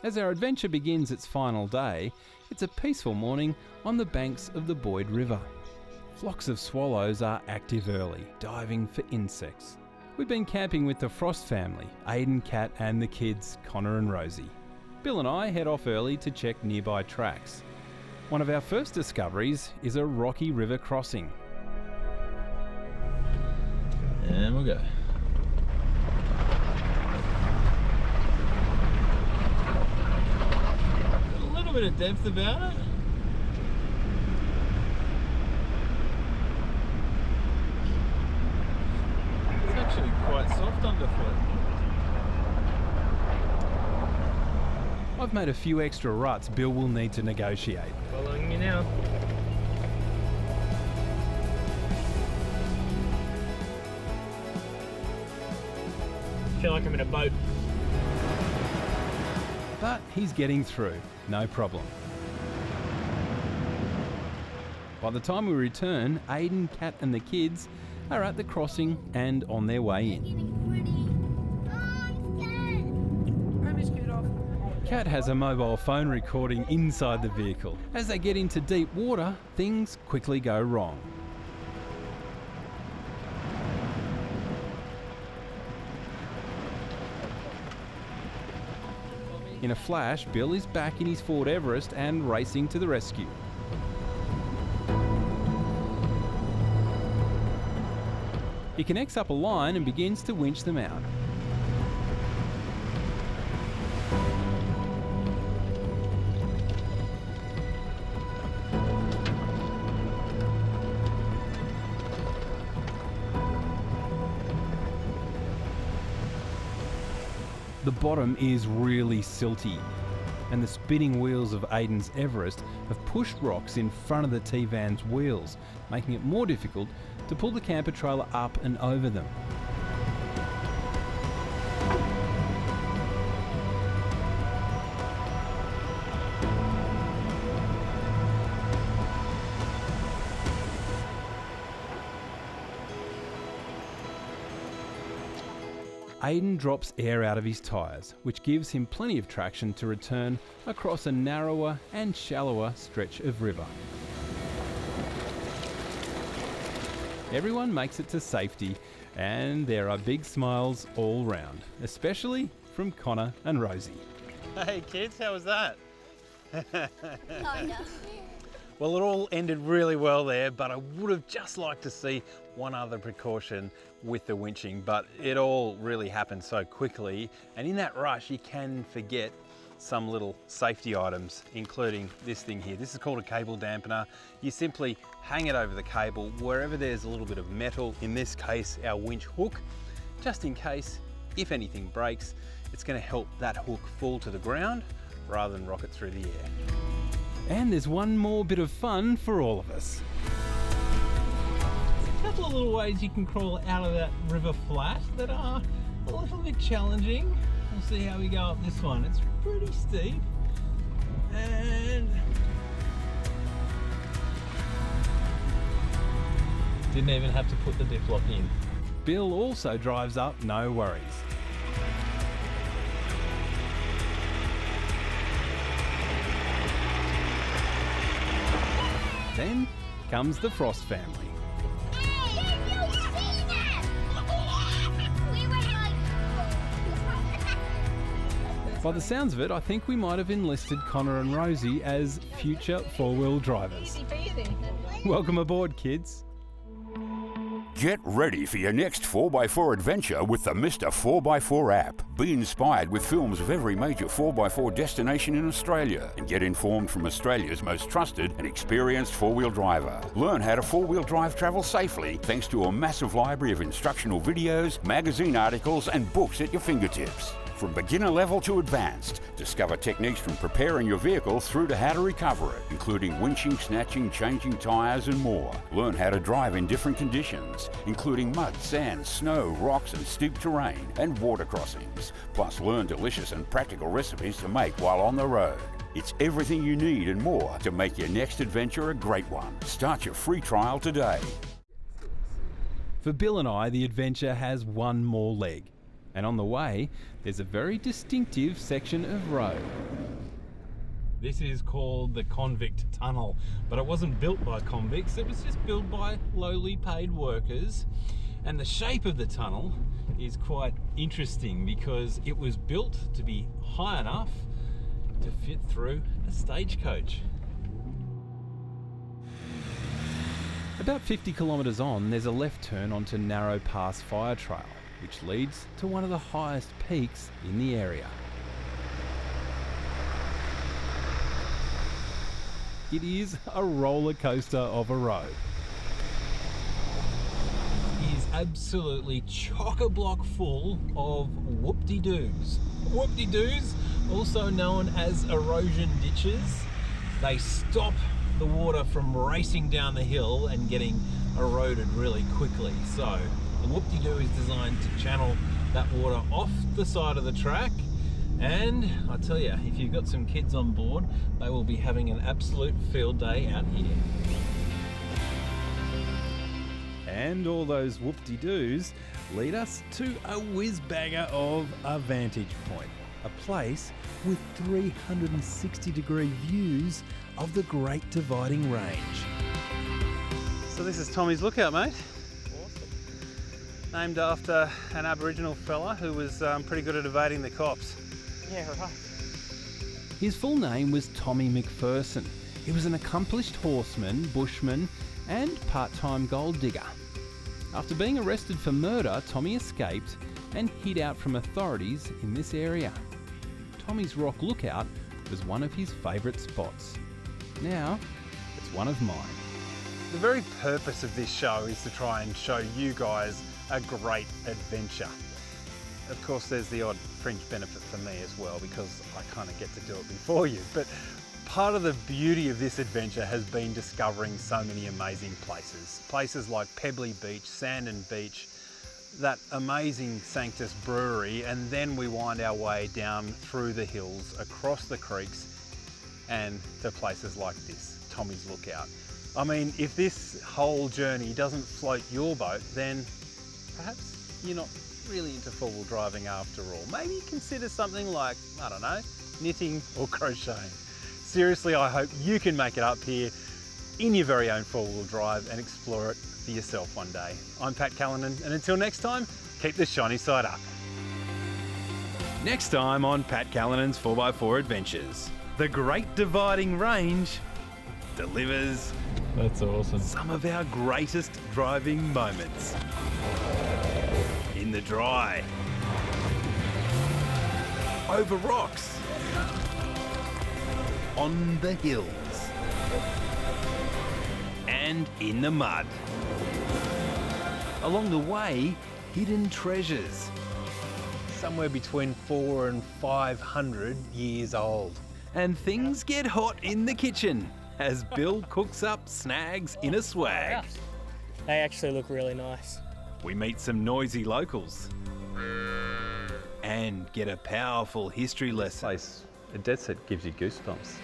As our adventure begins its final day, it's a peaceful morning on the banks of the BOGGED River. Flocks of swallows are active early, diving for insects. We've been camping with the Frost family, Aidan, Kat and the kids, Connor and Rosie. Bill and I head off early to check nearby tracks. One of our first discoveries is a rocky river crossing. And we'll go. Got a little bit of depth about it. It's actually quite soft underfoot. I've made a few extra ruts Bill will need to negotiate. Following you now. I feel like I'm in a boat. But he's getting through, no problem. By the time we return, Aidan, Kat and the kids are at the crossing and on their way in. Kat has a mobile phone recording inside the vehicle. As they get into deep water, things quickly go wrong. In a flash, Bill is back in his Ford Everest and racing to the rescue. He connects up a line and begins to winch them out. The bottom is really silty, and the spinning wheels of Aidan's Everest have pushed rocks in front of the T-Van's wheels, making it more difficult to pull the camper trailer up and over them. Aidan drops air out of his tyres, which gives him plenty of traction to return across a narrower and shallower stretch of river. Everyone makes it to safety, and there are big smiles all round, especially from Connor and Rosie. Hey kids, how was that? Oh no. Well, it all ended really well there, but I would have just liked to see one other precaution with the winching, but it all really happened so quickly, and in that rush you can forget some little safety items, including this thing here. This is called a cable dampener. You simply hang it over the cable wherever there's a little bit of metal, in this case our winch hook, just in case if anything breaks, it's going to help that hook fall to the ground rather than rocket through the air. And there's one more bit of fun for all of us. There's a couple of little ways you can crawl out of that river flat that are a little bit challenging. We'll see how we go up this one. It's pretty steep and didn't even have to put the diff lock in. Bill also drives up, no worries. Then comes the Frost family. By the sounds of it, I think we might have enlisted Connor and Rosie as future four-wheel drivers. Welcome aboard, kids. Get ready for your next 4x4 adventure with the Mr. 4x4 app. Be inspired with films of every major 4x4 destination in Australia and get informed from Australia's most trusted and experienced four-wheel driver. Learn how to four-wheel drive travel safely thanks to a massive library of instructional videos, magazine articles and books at your fingertips. From beginner level to advanced, discover techniques from preparing your vehicle through to how to recover it, including winching, snatching, changing tyres and more. Learn how to drive in different conditions, including mud, sand, snow, rocks and steep terrain, and water crossings. Plus learn delicious and practical recipes to make while on the road. It's everything you need and more to make your next adventure a great one. Start your free trial today. For Bill and I, the adventure has one more leg. And on the way, there's a very distinctive section of road. This is called the Convict Tunnel, but it wasn't built by convicts, it was just built by lowly paid workers. And the shape of the tunnel is quite interesting because it was built to be high enough to fit through a stagecoach. About 50 kilometres on, there's a left turn onto Narrow Pass Fire Trail, which leads to one of the highest peaks in the area. It is a roller coaster of a road. It is absolutely chock-a-block full of whoop-de-doos. Whoop-de-doos, also known as erosion ditches. They stop the water from racing down the hill and getting eroded really quickly. So the whoop-de-doo is designed to channel that water off the side of the track. And I tell you, if you've got some kids on board, they will be having an absolute field day out here. And all those whoop-de-doos lead us to a whiz-banger of a vantage point. A place with 360-degree views of the Great Dividing Range. So this is Tommy's Lookout, mate. Awesome. Named after an Aboriginal fella who was pretty good at evading the cops. Yeah, right. His full name was Tommy McPherson. He was an accomplished horseman, bushman, and part-time gold digger. After being arrested for murder, Tommy escaped and hid out from authorities in this area. Tommy's Rock Lookout was one of his favourite spots. Now, it's one of mine. The very purpose of this show is to try and show you guys a great adventure. Of course, there's the odd fringe benefit for me as well because I kind of get to do it before you. But part of the beauty of this adventure has been discovering so many amazing places. Places like Pebbly Beach, Sandon Beach, that amazing Sanctus Brewery, and then we wind our way down through the hills, across the creeks, and to places like this, Tommy's Lookout. I mean, if this whole journey doesn't float your boat, then perhaps you're not really into four-wheel driving after all. Maybe consider something like, I don't know, knitting or crocheting. Seriously, I hope you can make it up here in your very own four-wheel drive and explore it for yourself one day. I'm Pat Callinan, and until next time, keep the shiny side up. Next time on Pat Callinan's 4x4 Adventures, the Great Dividing Range delivers That's awesome. some of our greatest driving moments. In the dry, over rocks, on the hills, and in the mud. Along the way, hidden treasures. Somewhere between 400 and 500 years old. And things get hot in the kitchen as Bill cooks up snags in a swag. They actually look really nice. We meet some noisy locals and get a powerful history lesson. Place, a dead set gives you goosebumps.